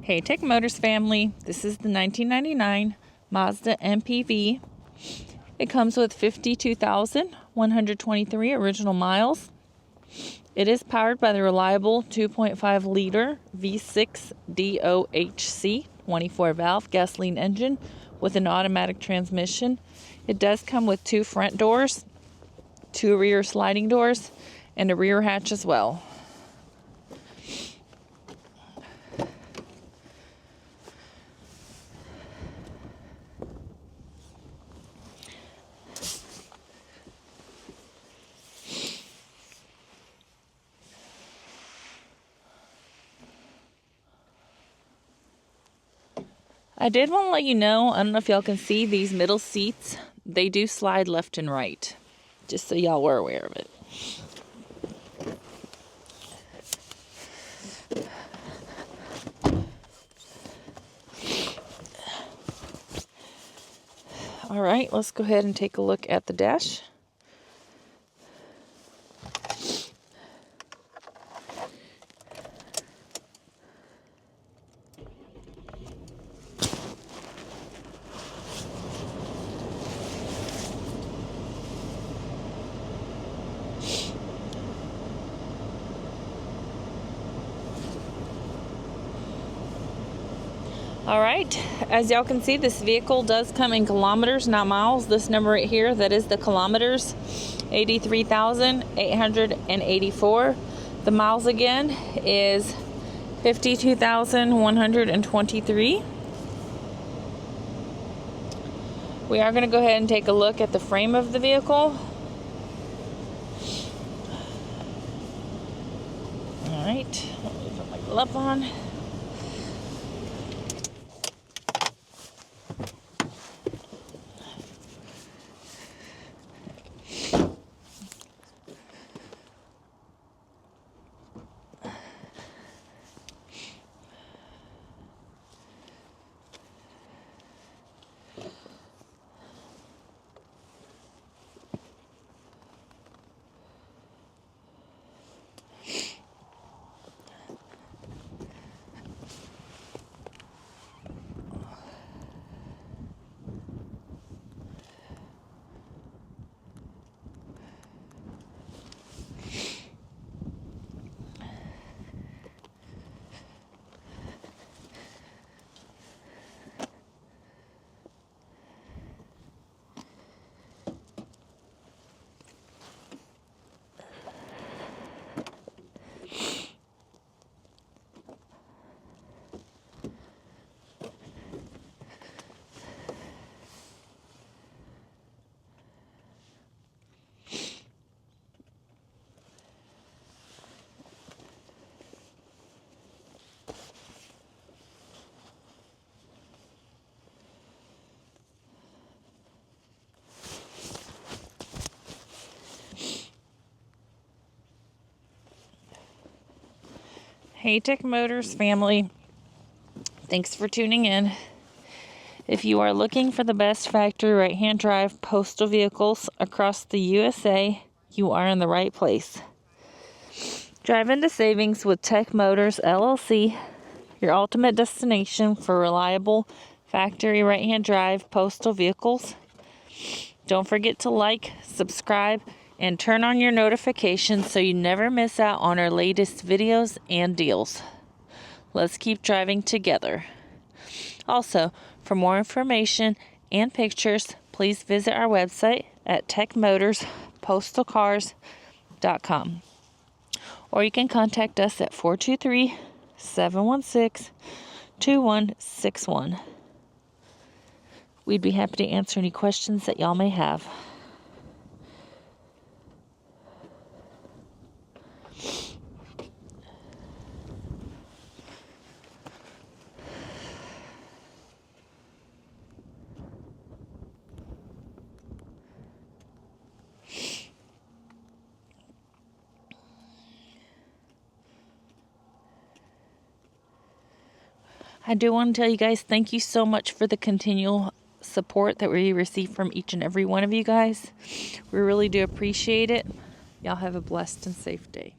Hey Tech Motors family, this is the 1999 Mazda MPV. It comes with 52,123 original miles. It is powered by the reliable 2.5 liter V6 DOHC 24 valve gasoline engine with an automatic transmission. It does come with 2 front doors, 2 rear sliding doors, and a rear hatch as well. I did want to let you know, I don't know if y'all can see these middle seats, they do slide left and right, just so y'all were aware of it. All right, let's go ahead and take a look at the dash. All right, as y'all can see, this vehicle does come in kilometers, not miles. This number right here, that is the kilometers, 83,884. The miles again is 52,123. We are going to go ahead and take a look at the frame of the vehicle. All right, let me put my glove on. Hey Tech Motors family, thanks for tuning in. If you are looking for the best factory right-hand drive postal vehicles across the USA, you are in the right place. Drive into savings with Tech Motors LLC, your ultimate destination for reliable factory right-hand drive postal vehicles. Don't forget to like, subscribe, and turn on your notifications so you never miss out on our latest videos and deals. Let's keep driving together. Also, for more information and pictures, please visit our website at techmotorspostalcars.com. Or you can contact us at 423-716-2161. We'd be happy to answer any questions that y'all may have. I do want to tell you guys thank you so much for the continual support that we receive from each and every one of you guys. We really do appreciate it. Y'all have a blessed and safe day.